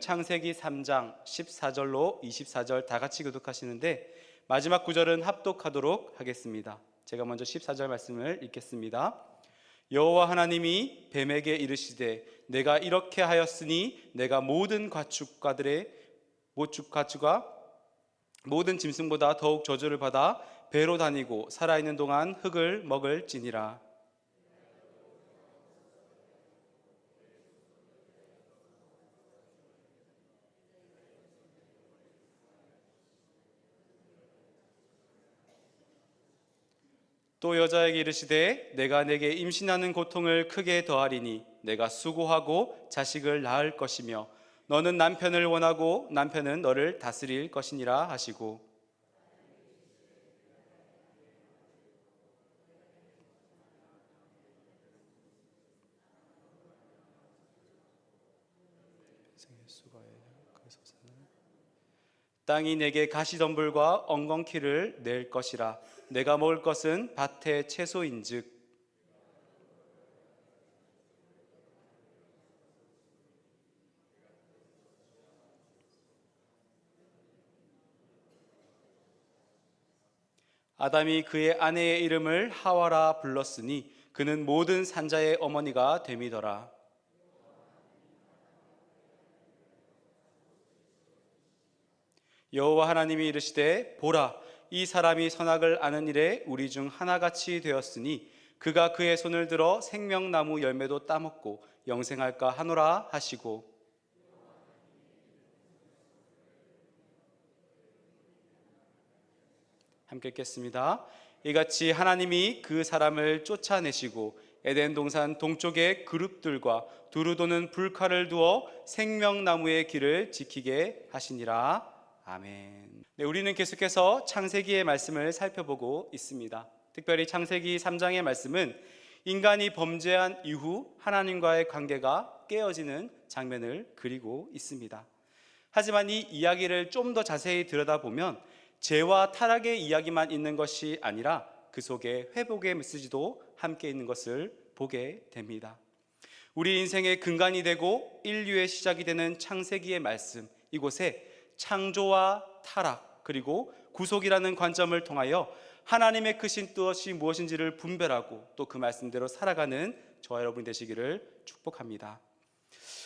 창세기 3장 14절로 24절 다 같이 교독하시는데 마지막 구절은 합독하도록 하겠습니다. 제가 먼저 14절 말씀을 읽겠습니다. 여호와 하나님이 뱀에게 이르시되 내가 이렇게 하였으니 내가 모든 가축과 모든 짐승보다 더욱 저주를 받아 배로 다니고 살아있는 동안 흙을 먹을지니라. 또 여자에게 이르시되 내가 내게 임신하는 고통을 크게 더하리니 내가 수고하고 자식을 낳을 것이며 너는 남편을 원하고 남편은 너를 다스릴 것이니라 하시고, 땅이 내게 가시덤불과 엉겅퀴를 낼 것이라. 내가 먹을 것은 밭의 채소인즉 아담이 그의 아내의 이름을 하와라 불렀으니 그는 모든 산자의 어머니가 됨이더라. 여호와 하나님이 이르시되 보라, 이 사람이 선악을 아는 일에 우리 중 하나같이 되었으니 그가 그의 손을 들어 생명나무 열매도 따먹고 영생할까 하노라 하시고, 함께 읽겠습니다. 이같이 하나님이 그 사람을 쫓아내시고 에덴 동산 동쪽의 그룹들과 두루 도는 불칼을 두어 생명나무의 길을 지키게 하시니라. 아멘. 네, 우리는 계속해서 창세기의 말씀을 살펴보고 있습니다. 특별히 창세기 3장의 말씀은 인간이 범죄한 이후 하나님과의 관계가 깨어지는 장면을 그리고 있습니다. 하지만 이 이야기를 좀 더 자세히 들여다보면 죄와 타락의 이야기만 있는 것이 아니라 그 속에 회복의 메시지도 함께 있는 것을 보게 됩니다. 우리 인생의 근간이 되고 인류의 시작이 되는 창세기의 말씀, 이곳에 창조와 타락 그리고 구속이라는 관점을 통하여 하나님의 크신 뜻이 무엇인지를 분별하고 또 그 말씀대로 살아가는 저와 여러분이 되시기를 축복합니다.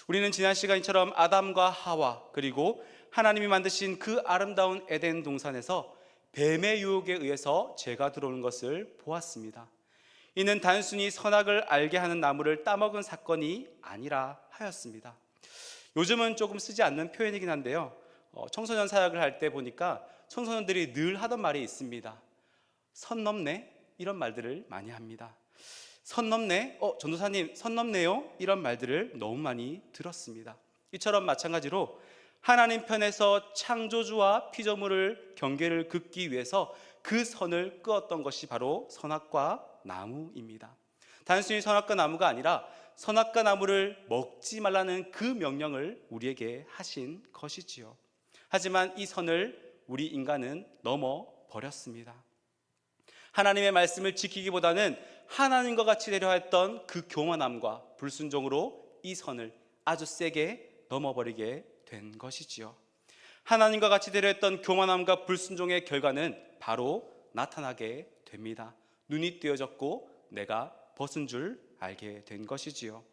우리는 지난 시간처럼 아담과 하와 그리고 하나님이 만드신 그 아름다운 에덴 동산에서 뱀의 유혹에 의해서 죄가 들어오는 것을 보았습니다. 이는 단순히 선악을 알게 하는 나무를 따먹은 사건이 아니라 하였습니다. 요즘은 조금 쓰지 않는 표현이긴 한데요, 청소년 사역을 할 때 보니까 청소년들이 늘 하던 말이 있습니다. 선 넘네? 이런 말들을 많이 합니다. 선 넘네? 전도사님 선 넘네요? 이런 말들을 너무 많이 들었습니다. 이처럼 마찬가지로 하나님 편에서 창조주와 피조물을 경계를 긋기 위해서 그 선을 그었던 것이 바로 선악과 나무입니다. 단순히 선악과 나무가 아니라 선악과 나무를 먹지 말라는 그 명령을 우리에게 하신 것이지요. 하지만 이 선을 우리 인간은 넘어 버렸습니다. 하나님의 말씀을 지키기보다는 하나님과 같이 되려 했던 그 교만함과 불순종으로 이 선을 아주 세게 넘어버리게 된 것이지요. 하나님과 같이 되려 했던 교만함과 불순종의 결과는 바로 나타나게 됩니다. 눈이 뜨여졌고 내가 벗은 줄 알게 된 것이지요.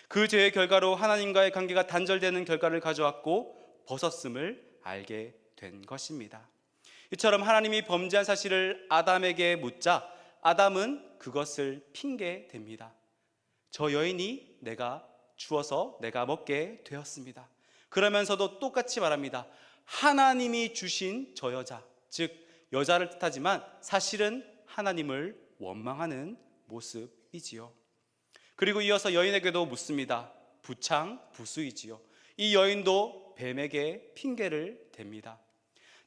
그 죄의 결과로 하나님과의 관계가 단절되는 결과를 가져왔고 벗었음을 알게 된 것입니다. 이처럼 하나님이 범죄한 사실을 아담에게 묻자 아담은 그것을 핑계댑니다. 저 여인이 내가 주어서 내가 먹게 되었습니다. 그러면서도 똑같이 말합니다. 하나님이 주신 저 여자, 즉 여자를 뜻하지만 사실은 하나님을 원망하는 모습이지요. 그리고 이어서 여인에게도 묻습니다. 부창부수이지요. 이 여인도 뱀에게 핑계를 댑니다.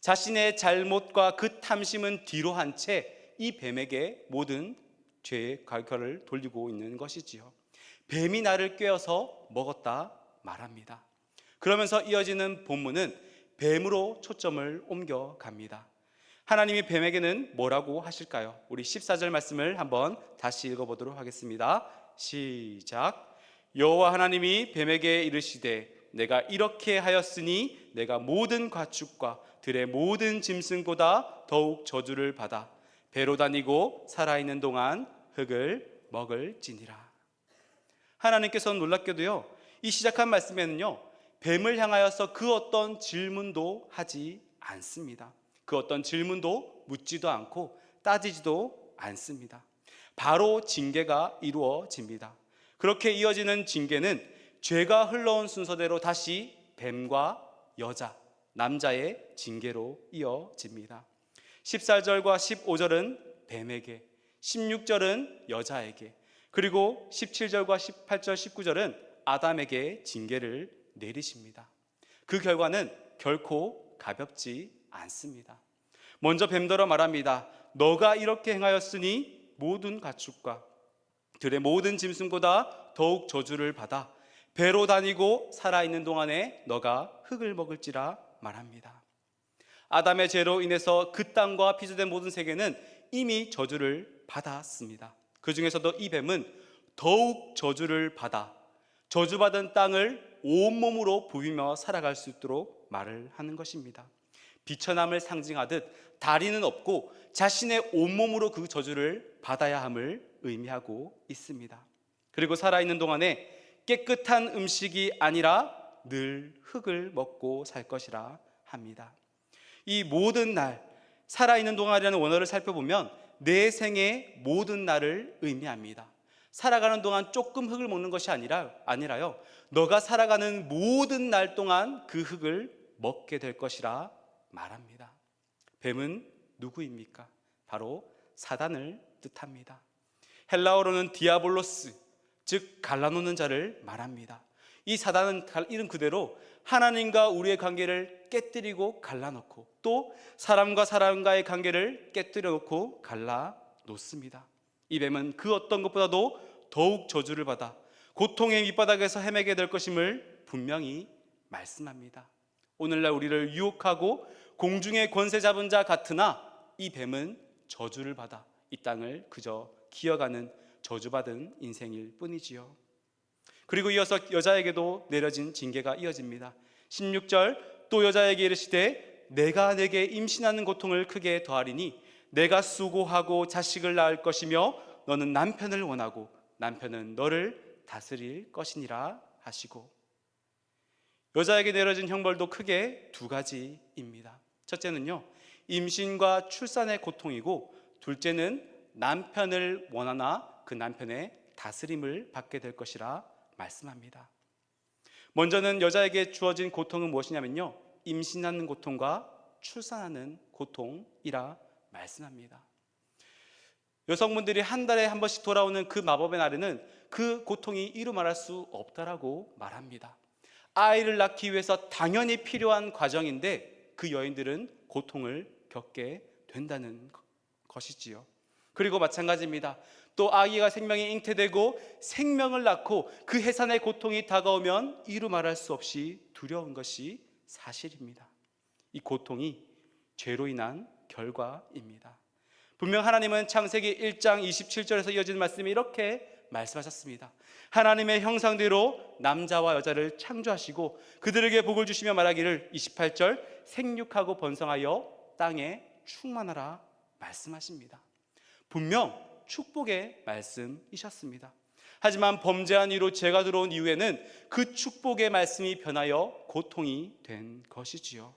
자신의 잘못과 그 탐심은 뒤로 한 채 이 뱀에게 모든 죄의 결과를 돌리고 있는 것이지요. 뱀이 나를 꿰어서 먹었다 말합니다. 그러면서 이어지는 본문은 뱀으로 초점을 옮겨갑니다. 하나님이 뱀에게는 뭐라고 하실까요? 우리 14절 말씀을 한번 다시 읽어보도록 하겠습니다. 시작. 여호와 하나님이 뱀에게 이르시되 내가 이렇게 하였으니 내가 모든 가축과 들의 모든 짐승보다 더욱 저주를 받아 배로 다니고 살아있는 동안 흙을 먹을지니라. 하나님께서는 놀랍게도요, 이 시작한 말씀에는요, 뱀을 향하여서 그 어떤 질문도 하지 않습니다. 그 어떤 질문도 묻지도 않고 따지지도 않습니다. 바로 징계가 이루어집니다. 그렇게 이어지는 징계는 죄가 흘러온 순서대로 다시 뱀과 여자, 남자의 징계로 이어집니다. 14절과 15절은 뱀에게, 16절은 여자에게, 그리고 17절과 18절, 19절은 아담에게 징계를 내리십니다. 그 결과는 결코 가볍지 않습니다. 먼저 뱀더러 말합니다. 너가 이렇게 행하였으니 모든 가축과 들의 모든 짐승보다 더욱 저주를 받아 배로 다니고 살아있는 동안에 너가 흙을 먹을지라 말합니다. 아담의 죄로 인해서 그 땅과 피조된 모든 세계는 이미 저주를 받았습니다. 그 중에서도 이 뱀은 더욱 저주를 받아 저주받은 땅을 온몸으로 부비며 살아갈 수 있도록 말을 하는 것입니다. 비천함을 상징하듯 다리는 없고 자신의 온몸으로 그 저주를 받아야 함을 의미하고 있습니다. 그리고 살아있는 동안에 깨끗한 음식이 아니라 늘 흙을 먹고 살 것이라 합니다. 이 모든 날, 살아있는 동안이라는 원어를 살펴보면 내 생의 모든 날을 의미합니다. 살아가는 동안 조금 흙을 먹는 것이 아니라요, 너가 살아가는 모든 날 동안 그 흙을 먹게 될 것이라 말합니다. 뱀은 누구입니까? 바로 사단을 뜻합니다. 헬라어로는 디아볼로스, 즉 갈라놓는 자를 말합니다. 이 사단은 이름 그대로 하나님과 우리의 관계를 깨뜨리고 갈라놓고 또 사람과 사람과의 관계를 깨뜨려 놓고 갈라놓습니다. 이 뱀은 그 어떤 것보다도 더욱 저주를 받아 고통의 밑바닥에서 헤매게 될 것임을 분명히 말씀합니다. 오늘날 우리를 유혹하고 공중의 권세 잡은 자 같으나 이 뱀은 저주를 받아 이 땅을 그저 기어가는 저주받은 인생일 뿐이지요. 그리고 이어서 여자에게도 내려진 징계가 이어집니다. 16절 또 여자에게 이르시되 내가 내게 임신하는 고통을 크게 더하리니 내가 수고하고 자식을 낳을 것이며 너는 남편을 원하고 남편은 너를 다스릴 것이니라 하시고, 여자에게 내려진 형벌도 크게 두 가지입니다. 첫째는요, 임신과 출산의 고통이고, 둘째는 남편을 원하나 그 남편의 다스림을 받게 될 것이라 말씀합니다. 먼저는 여자에게 주어진 고통은 무엇이냐면요, 임신하는 고통과 출산하는 고통이라 말씀합니다. 여성분들이 한 달에 한 번씩 돌아오는 그 마법의 날에는 그 고통이 이루 말할 수 없다라고 말합니다. 아이를 낳기 위해서 당연히 필요한 과정인데 그 여인들은 고통을 겪게 된다는 것이지요. 그리고 마찬가지입니다. 또 아기가 생명이 잉태되고 생명을 낳고 그 해산의 고통이 다가오면 이루 말할 수 없이 두려운 것이 사실입니다. 이 고통이 죄로 인한 결과입니다. 분명 하나님은 창세기 1장 27절에서 이어지는 말씀이 이렇게 말씀하셨습니다. 하나님의 형상대로 남자와 여자를 창조하시고 그들에게 복을 주시며 말하기를 28절 생육하고 번성하여 땅에 충만하라 말씀하십니다. 분명 축복의 말씀이셨습니다. 하지만 범죄한 이로 죄가 들어온 이후에는 그 축복의 말씀이 변하여 고통이 된 것이지요.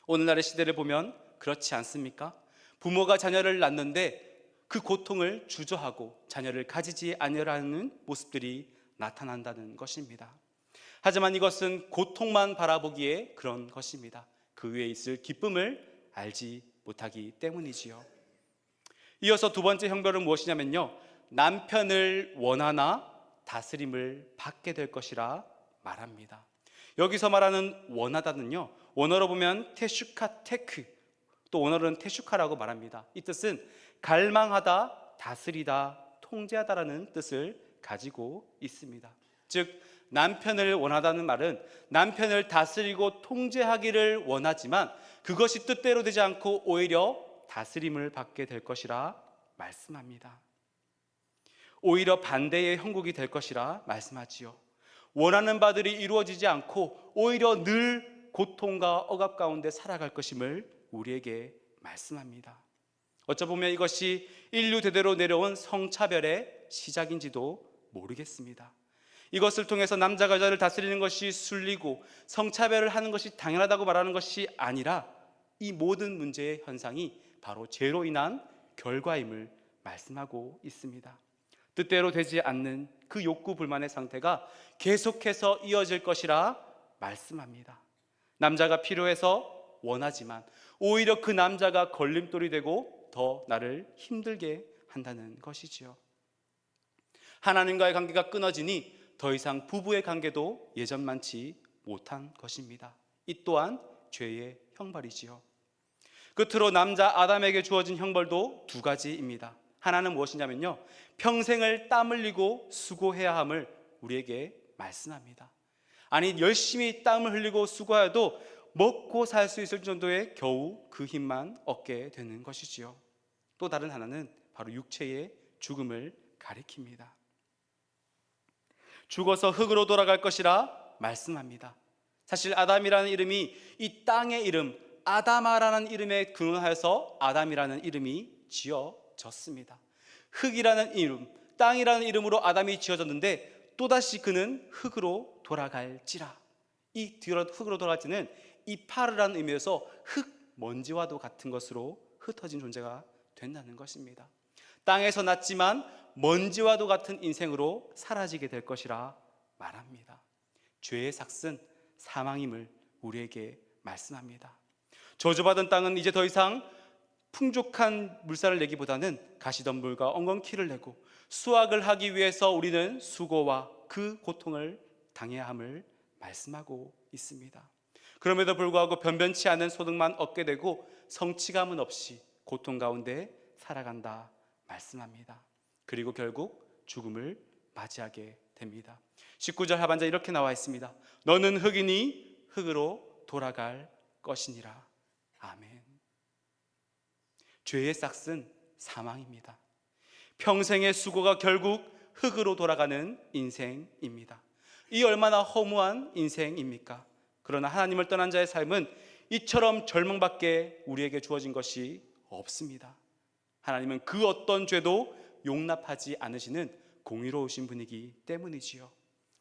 오늘날의 시대를 보면 그렇지 않습니까? 부모가 자녀를 낳는데 그 고통을 주저하고 자녀를 가지지 않으려는 모습들이 나타난다는 것입니다. 하지만 이것은 고통만 바라보기에 그런 것입니다. 그 위에 있을 기쁨을 알지 못하기 때문이지요. 이어서 두 번째 형벌은 무엇이냐면요, 남편을 원하나 다스림을 받게 될 것이라 말합니다. 여기서 말하는 원하다는요, 원어로 보면 테슈카 테크, 또 원어로는 테슈카라고 말합니다. 이 뜻은 갈망하다, 다스리다, 통제하다라는 뜻을 가지고 있습니다. 즉 남편을 원하다는 말은 남편을 다스리고 통제하기를 원하지만 그것이 뜻대로 되지 않고 오히려 다스림을 받게 될 것이라 말씀합니다. 오히려 반대의 형국이 될 것이라 말씀하지요. 원하는 바들이 이루어지지 않고 오히려 늘 고통과 억압 가운데 살아갈 것임을 우리에게 말씀합니다. 어쩌보면 이것이 인류 대대로 내려온 성차별의 시작인지도 모르겠습니다. 이것을 통해서 남자가 여자를 다스리는 것이 순리고 성차별을 하는 것이 당연하다고 말하는 것이 아니라 이 모든 문제의 현상이 바로 죄로 인한 결과임을 말씀하고 있습니다. 뜻대로 되지 않는 그 욕구 불만의 상태가 계속해서 이어질 것이라 말씀합니다. 남자가 필요해서 원하지만 오히려 그 남자가 걸림돌이 되고 더 나를 힘들게 한다는 것이지요. 하나님과의 관계가 끊어지니 더 이상 부부의 관계도 예전만치 못한 것입니다. 이 또한 죄의 형벌이지요. 끝으로 남자 아담에게 주어진 형벌도 두 가지입니다. 하나는 무엇이냐면요, 평생을 땀 흘리고 수고해야 함을 우리에게 말씀합니다. 아니, 열심히 땀을 흘리고 수고해도 먹고 살 수 있을 정도의 겨우 그 힘만 얻게 되는 것이지요. 또 다른 하나는 바로 육체의 죽음을 가리킵니다. 죽어서 흙으로 돌아갈 것이라 말씀합니다. 사실 아담이라는 이름이 이 땅의 이름 아다마라는 이름에 근원하여서 아담이라는 이름이 지어졌습니다. 흙이라는 이름, 땅이라는 이름으로 아담이 지어졌는데 또다시 그는 흙으로 돌아갈지라. 이 흙으로 돌아갈지는 이파르라는 의미에서 흙, 먼지와도 같은 것으로 흩어진 존재가 된다는 것입니다. 땅에서 났지만 먼지와도 같은 인생으로 사라지게 될 것이라 말합니다. 죄의 삭은 사망임을 우리에게 말씀합니다. 저주받은 땅은 이제 더 이상 풍족한 물살을 내기보다는 가시덤불과 엉겅퀴를 내고 수확을 하기 위해서 우리는 수고와 그 고통을 당해야 함을 말씀하고 있습니다. 그럼에도 불구하고 변변치 않은 소득만 얻게 되고 성취감은 없이 고통 가운데 살아간다 말씀합니다. 그리고 결국 죽음을 맞이하게 됩니다. 19절 하반절에 이렇게 나와 있습니다. 너는 흙이니 흙으로 돌아갈 것이니라. 아멘. 죄의 싹은 사망입니다. 평생의 수고가 결국 흙으로 돌아가는 인생입니다. 이 얼마나 허무한 인생입니까? 그러나 하나님을 떠난 자의 삶은 이처럼 절망밖에 우리에게 주어진 것이 없습니다. 하나님은 그 어떤 죄도 용납하지 않으시는 공의로우신 분이기 때문이지요.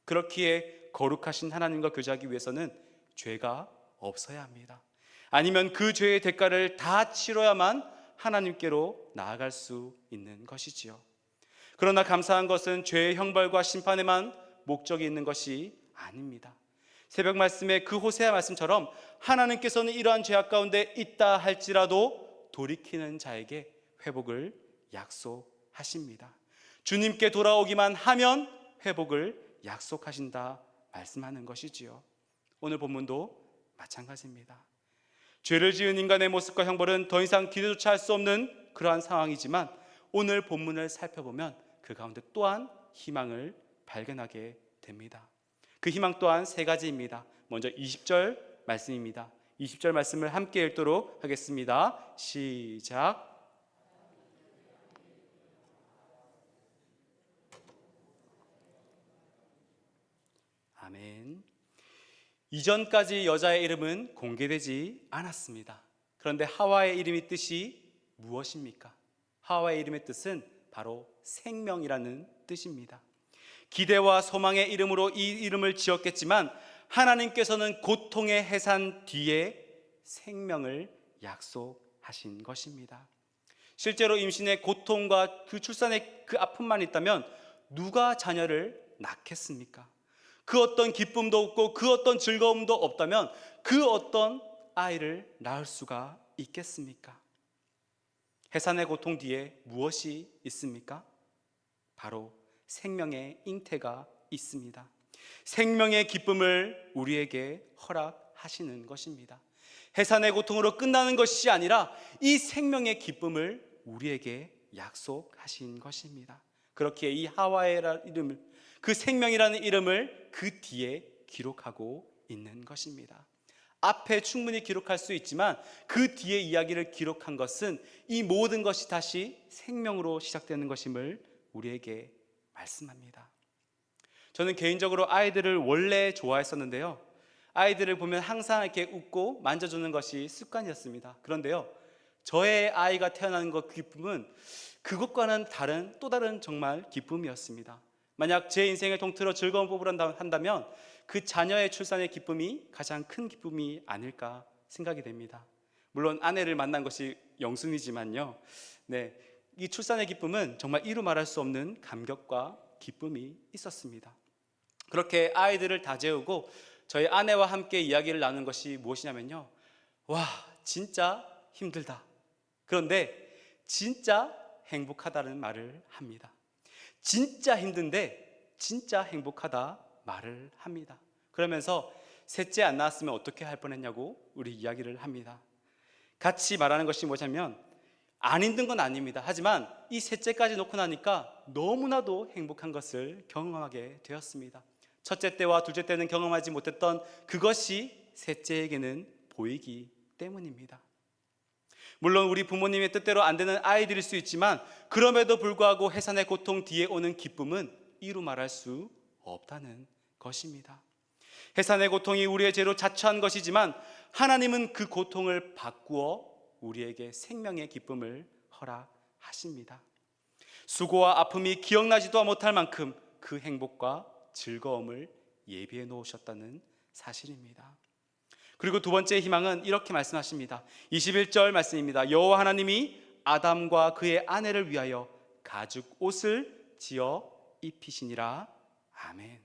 그렇기에 거룩하신 하나님과 교제하기 위해서는 죄가 없어야 합니다. 아니면 그 죄의 대가를 다 치러야만 하나님께로 나아갈 수 있는 것이지요. 그러나 감사한 것은 죄의 형벌과 심판에만 목적이 있는 것이 아닙니다. 새벽 말씀의 그 호세아 말씀처럼 하나님께서는 이러한 죄악 가운데 있다 할지라도 돌이키는 자에게 회복을 약속하십니다. 주님께 돌아오기만 하면 회복을 약속하신다 말씀하는 것이지요. 오늘 본문도 마찬가지입니다. 죄를 지은 인간의 모습과 형벌은 더 이상 기대조차 할 수 없는 그러한 상황이지만 오늘 본문을 살펴보면 그 가운데 또한 희망을 발견하게 됩니다. 그 희망 또한 세 가지입니다. 먼저 20절 말씀입니다. 20절 말씀을 함께 읽도록 하겠습니다. 시작. 아멘. 이전까지 여자의 이름은 공개되지 않았습니다. 그런데 하와의 이름의 뜻이 무엇입니까? 하와의 이름의 뜻은 바로 생명이라는 뜻입니다. 기대와 소망의 이름으로 이 이름을 지었겠지만 하나님께서는 고통의 해산 뒤에 생명을 약속하신 것입니다. 실제로 임신의 고통과 그 출산의 그 아픔만 있다면 누가 자녀를 낳겠습니까? 그 어떤 기쁨도 없고 그 어떤 즐거움도 없다면 그 어떤 아이를 낳을 수가 있겠습니까? 해산의 고통 뒤에 무엇이 있습니까? 바로 생명의 잉태가 있습니다. 생명의 기쁨을 우리에게 허락하시는 것입니다. 해산의 고통으로 끝나는 것이 아니라 이 생명의 기쁨을 우리에게 약속하신 것입니다. 그렇기에 이 하와의 이름을, 그 생명이라는 이름을 그 뒤에 기록하고 있는 것입니다. 앞에 충분히 기록할 수 있지만 그 뒤에 이야기를 기록한 것은 이 모든 것이 다시 생명으로 시작되는 것임을 우리에게 말씀합니다. 저는 개인적으로 아이들을 원래 좋아했었는데요. 아이들을 보면 항상 이렇게 웃고 만져주는 것이 습관이었습니다. 그런데요, 저의 아이가 태어나는 것 기쁨은 그것과는 다른 또 다른 정말 기쁨이었습니다. 만약 제 인생을 통틀어 즐거운 뽑으라 한다면 그 자녀의 출산의 기쁨이 가장 큰 기쁨이 아닐까 생각이 됩니다. 물론 아내를 만난 것이 영순이지만요. 네, 이 출산의 기쁨은 정말 이루 말할 수 없는 감격과 기쁨이 있었습니다. 그렇게 아이들을 다 재우고 저희 아내와 함께 이야기를 나눈 것이 무엇이냐면요, 와, 진짜 힘들다. 그런데 진짜 행복하다는 말을 합니다. 진짜 힘든데 진짜 행복하다 말을 합니다. 그러면서 셋째 안 낳았으면 어떻게 할 뻔했냐고 우리 이야기를 합니다. 같이 말하는 것이 뭐냐면, 안 힘든 건 아닙니다. 하지만 이 셋째까지 놓고 나니까 너무나도 행복한 것을 경험하게 되었습니다. 첫째 때와 둘째 때는 경험하지 못했던 그것이 셋째에게는 보이기 때문입니다. 물론 우리 부모님의 뜻대로 안 되는 아이들일 수 있지만, 그럼에도 불구하고 해산의 고통 뒤에 오는 기쁨은 이루 말할 수 없다는 것입니다. 해산의 고통이 우리의 죄로 자초한 것이지만 하나님은 그 고통을 바꾸어 우리에게 생명의 기쁨을 허락하십니다. 수고와 아픔이 기억나지도 못할 만큼 그 행복과 즐거움을 예비해 놓으셨다는 사실입니다. 그리고 두 번째 희망은 이렇게 말씀하십니다. 21절 말씀입니다. 여호와 하나님이 아담과 그의 아내를 위하여 가죽 옷을 지어 입히시니라. 아멘.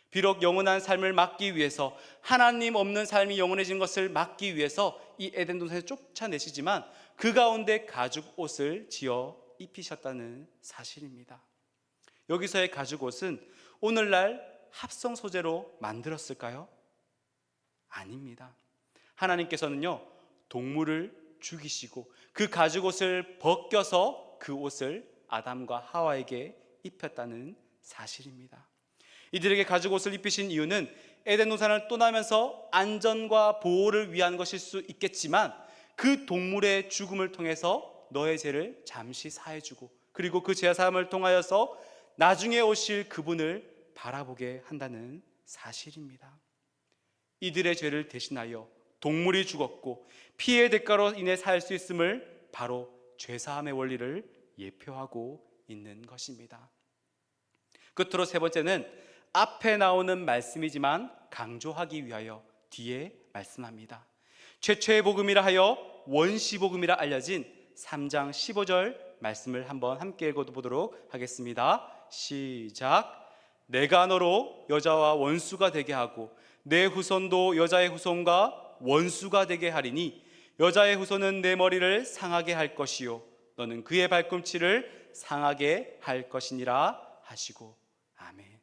비록 영원한 삶을 막기 위해서, 하나님 없는 삶이 영원해진 것을 막기 위해서 이 에덴 동산에서 쫓아내시지만 그 가운데 가죽 옷을 지어 입히셨다는 사실입니다. 여기서의 가죽 옷은 오늘날 합성 소재로 만들었을까요? 아닙니다. 하나님께서는요, 동물을 죽이시고 그 가죽 옷을 벗겨서 그 옷을 아담과 하와에게 입혔다는 사실입니다. 이들에게 가죽 옷을 입히신 이유는 에덴 동산을 떠나면서 안전과 보호를 위한 것일 수 있겠지만, 그 동물의 죽음을 통해서 너의 죄를 잠시 사해주고, 그리고 그 죄 사함을 통하여서 나중에 오실 그분을 바라보게 한다는 사실입니다. 이들의 죄를 대신하여 동물이 죽었고 피해의 대가로 인해 살 수 있음을 바로 죄사함의 원리를 예표하고 있는 것입니다. 끝으로 세 번째는 앞에 나오는 말씀이지만 강조하기 위하여 뒤에 말씀합니다. 최초의 복음이라 하여 원시 복음이라 알려진 3장 15절 말씀을 한번 함께 읽어보도록 하겠습니다. 시작. 내가 너로 여자와 원수가 되게 하고 내 후손도 여자의 후손과 원수가 되게 하리니 여자의 후손은 내 머리를 상하게 할 것이요 너는 그의 발꿈치를 상하게 할 것이니라 하시고. 아멘.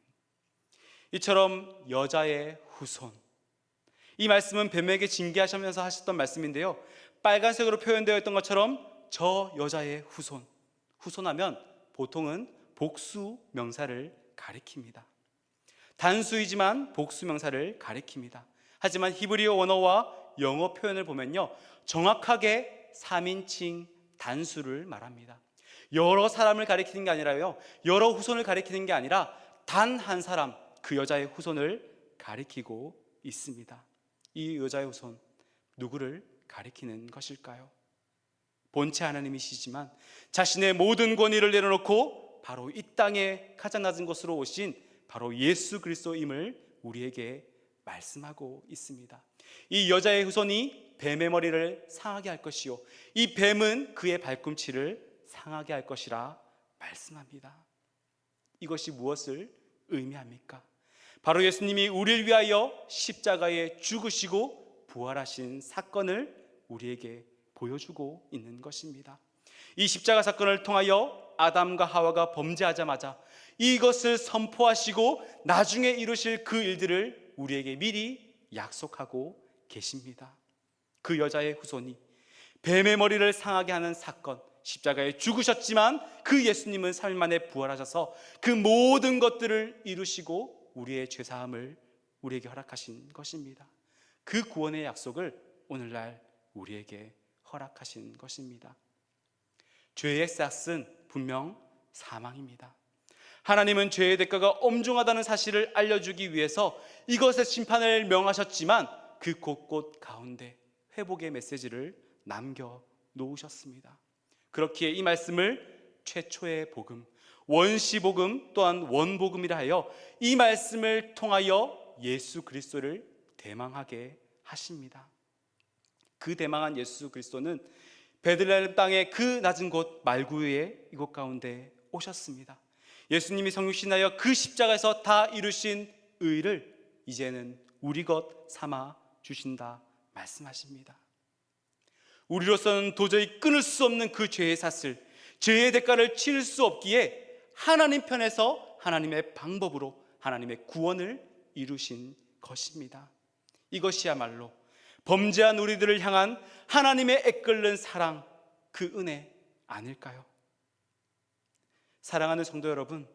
이처럼 여자의 후손, 이 말씀은 뱀에게 징계하시면서 하셨던 말씀인데요, 빨간색으로 표현되어 있던 것처럼 저 여자의 후손, 후손하면 보통은 복수 명사를 가리킵니다. 단수이지만 복수 명사를 가리킵니다. 하지만 히브리어 원어와 영어 표현을 보면요, 정확하게 3인칭 단수를 말합니다. 여러 사람을 가리키는 게 아니라요, 여러 후손을 가리키는 게 아니라 단 한 사람, 그 여자의 후손을 가리키고 있습니다. 이 여자의 후손, 누구를 가리키는 것일까요? 본체 하나님이시지만 자신의 모든 권위를 내려놓고 바로 이 땅에 가장 낮은 곳으로 오신 바로 예수 그리스도임을 우리에게 말씀하고 있습니다. 이 여자의 후손이 뱀의 머리를 상하게 할 것이요 이 뱀은 그의 발꿈치를 상하게 할 것이라 말씀합니다. 이것이 무엇을 의미합니까? 바로 예수님이 우리를 위하여 십자가에 죽으시고 부활하신 사건을 우리에게 보여주고 있는 것입니다. 이 십자가 사건을 통하여 아담과 하와가 범죄하자마자 이것을 선포하시고 나중에 이루실 그 일들을 우리에게 미리 약속하고 계십니다. 그 여자의 후손이 뱀의 머리를 상하게 하는 사건, 십자가에 죽으셨지만 그 예수님은 3일 만에 부활하셔서 그 모든 것들을 이루시고 우리의 죄사함을 우리에게 허락하신 것입니다. 그 구원의 약속을 오늘날 우리에게 허락하신 것입니다. 죄의 싹은 분명 사망입니다. 하나님은 죄의 대가가 엄중하다는 사실을 알려주기 위해서 이것의 심판을 명하셨지만 그 곳곳 가운데 회복의 메시지를 남겨놓으셨습니다. 그렇기에 이 말씀을 최초의 복음, 원시복음 또한 원복음이라 하여 이 말씀을 통하여 예수 그리스도를 대망하게 하십니다. 그 대망한 예수 그리스도는 베들레헴 땅의 그 낮은 곳 말구유의 이곳 가운데 오셨습니다. 예수님이 성육신하여 그 십자가에서 다 이루신 의를 이제는 우리 것 삼아 주신다 말씀하십니다. 우리로서는 도저히 끊을 수 없는 그 죄의 삭슬, 죄의 대가를 치를 수 없기에 하나님 편에서 하나님의 방법으로 하나님의 구원을 이루신 것입니다. 이것이야말로 범죄한 우리들을 향한 하나님의 애끓는 사랑, 그 은혜 아닐까요? 사랑하는 성도 여러분,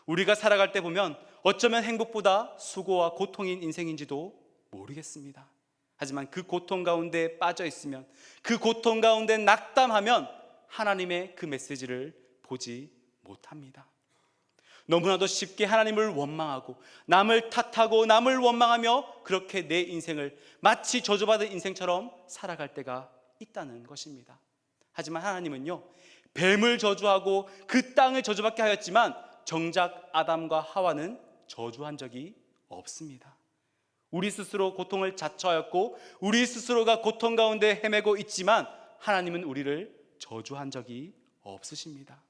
우리가 살아갈 때 보면 어쩌면 행복보다 수고와 고통인 인생인지도 모르겠습니다. 하지만 그 고통 가운데 빠져 있으면, 그 고통 가운데 낙담하면 하나님의 그 메시지를 보지 못합니다. 너무나도 쉽게 하나님을 원망하고 남을 탓하고 남을 원망하며 그렇게 내 인생을 마치 저주받은 인생처럼 살아갈 때가 있다는 것입니다. 하지만 하나님은요, 뱀을 저주하고 그 땅을 저주받게 하였지만 정작 아담과 하와는 저주한 적이 없습니다. 우리 스스로 고통을 자처하였고 우리 스스로가 고통 가운데 헤매고 있지만 하나님은 우리를 저주한 적이 없으십니다.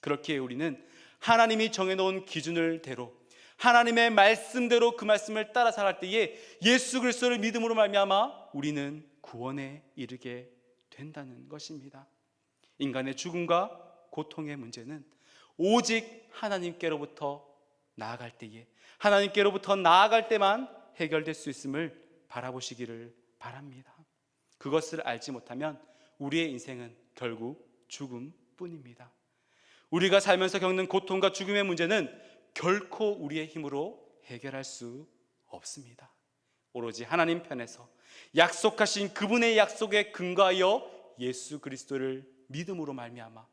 그렇기에 우리는 하나님이 정해놓은 기준을 대로 하나님의 말씀대로 그 말씀을 따라 살아갈 때에 예수 그리스도를 믿음으로 말미암아 우리는 구원에 이르게 된다는 것입니다. 인간의 죽음과 고통의 문제는 오직 하나님께로부터 나아갈 때에, 하나님께로부터 나아갈 때만 해결될 수 있음을 바라보시기를 바랍니다. 그것을 알지 못하면 우리의 인생은 결국 죽음뿐입니다. 우리가 살면서 겪는 고통과 죽음의 문제는 결코 우리의 힘으로 해결할 수 없습니다. 오로지 하나님 편에서 약속하신 그분의 약속에 근거하여 예수 그리스도를 믿음으로 말미암아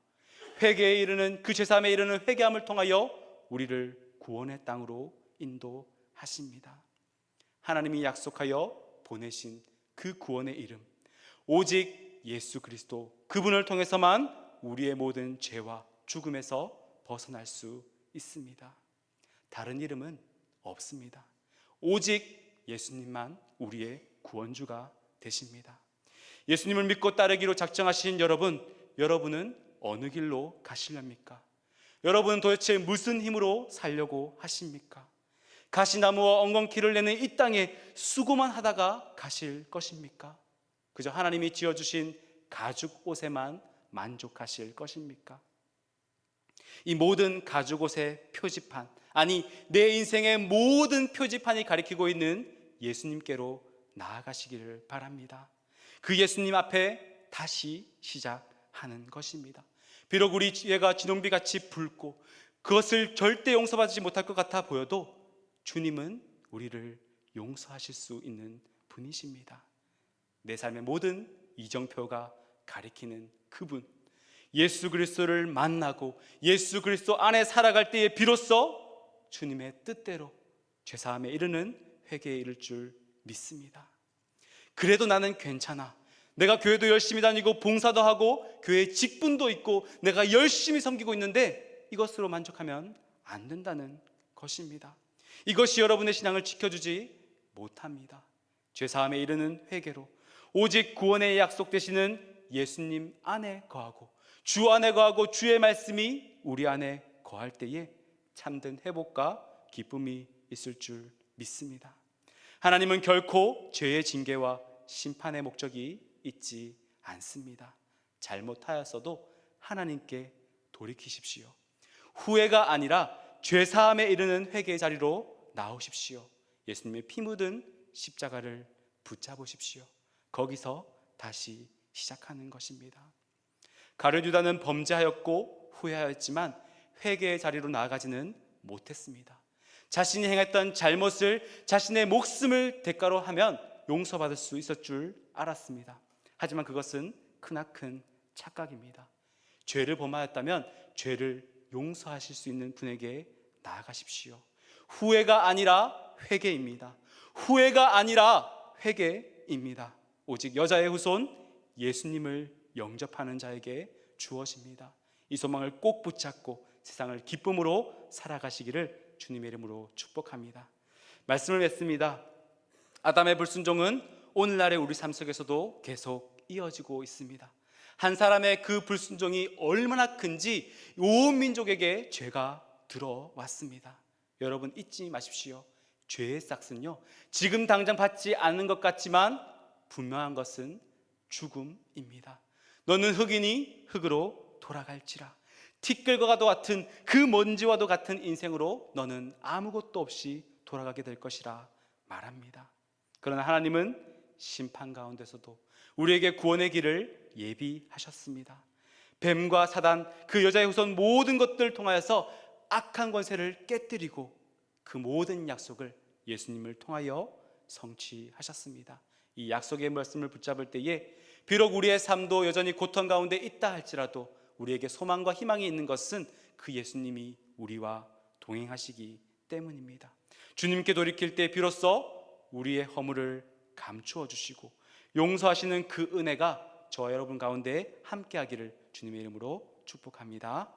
회개에 이르는 그 제사함에 이르는 회개함을 통하여 우리를 구원의 땅으로 인도하십니다. 하나님이 약속하여 보내신 그 구원의 이름, 오직 예수 그리스도, 그분을 통해서만 우리의 모든 죄와 죽음에서 벗어날 수 있습니다. 다른 이름은 없습니다. 오직 예수님만 우리의 구원주가 되십니다. 예수님을 믿고 따르기로 작정하신 여러분은 어느 길로 가시렵니까? 여러분은 도대체 무슨 힘으로 살려고 하십니까? 가시나무와 엉겅퀴를 내는 이 땅에 수고만 하다가 가실 것입니까? 그저 하나님이 지어주신 가죽 옷에만 만족하실 것입니까? 이 모든 가죽 옷의 표지판, 아니 내 인생의 모든 표지판이 가리키고 있는 예수님께로 나아가시기를 바랍니다. 그 예수님 앞에 다시 시작하는 것입니다. 비록 우리 죄가 진홍비같이 붉고 그것을 절대 용서받지 못할 것 같아 보여도 주님은 우리를 용서하실 수 있는 분이십니다. 내 삶의 모든 이정표가 가리키는 그분, 예수 그리스도를 만나고 예수 그리스도 안에 살아갈 때에 비로소 주님의 뜻대로 죄사함에 이르는 회개에 이를 줄 믿습니다. 그래도 나는 괜찮아. 내가 교회도 열심히 다니고 봉사도 하고 교회에 직분도 있고 내가 열심히 섬기고 있는데 이것으로 만족하면 안 된다는 것입니다. 이것이 여러분의 신앙을 지켜주지 못합니다. 죄사함에 이르는 회개로 오직 구원의 약속 되시는 예수님 안에 거하고 주 안에 거하고 주의 말씀이 우리 안에 거할 때에 참된 회복과 기쁨이 있을 줄 믿습니다. 하나님은 결코 죄의 징계와 심판의 목적이 있지 않습니다. 잘못하였어도 하나님께 돌이키십시오. 후회가 아니라 죄사함에 이르는 회개의 자리로 나오십시오. 예수님의 피 묻은 십자가를 붙잡으십시오. 거기서 다시 시작하는 것입니다. 가룟 유다는 범죄하였고 후회하였지만 회개의 자리로 나아가지는 못했습니다. 자신이 행했던 잘못을 자신의 목숨을 대가로 하면 용서받을 수 있을 줄 알았습니다. 하지만 그것은 크나큰 착각입니다. 죄를 범하였다면 죄를 용서하실 수 있는 분에게 나아가십시오. 후회가 아니라 회개입니다. 후회가 아니라 회개입니다. 오직 여자의 후손 예수님을 영접하는 자에게 주어집니다. 이 소망을 꼭 붙잡고 세상을 기쁨으로 살아가시기를 주님의 이름으로 축복합니다. 말씀을 맺습니다. 아담의 불순종은 오늘날의 우리 삶 속에서도 계속 이어지고 있습니다. 한 사람의 그 불순종이 얼마나 큰지 온 민족에게 죄가 들어왔습니다. 여러분 잊지 마십시오. 죄의 싹은요, 지금 당장 받지 않는 것 같지만 분명한 것은 죽음입니다. 너는 흙이니 흙으로 돌아갈지라. 티끌과도 같은 그 먼지와도 같은 인생으로 너는 아무것도 없이 돌아가게 될 것이라 말합니다. 그러나 하나님은 심판 가운데서도 우리에게 구원의 길을 예비하셨습니다. 뱀과 사단, 그 여자의 후손 모든 것들을 통하여서 악한 권세를 깨뜨리고 그 모든 약속을 예수님을 통하여 성취하셨습니다. 이 약속의 말씀을 붙잡을 때에 비록 우리의 삶도 여전히 고통 가운데 있다 할지라도 우리에게 소망과 희망이 있는 것은 그 예수님이 우리와 동행하시기 때문입니다. 주님께 돌이킬 때 비로소 우리의 허물을 감추어 주시고 용서하시는 그 은혜가 저와 여러분 가운데 함께하기를 주님의 이름으로 축복합니다.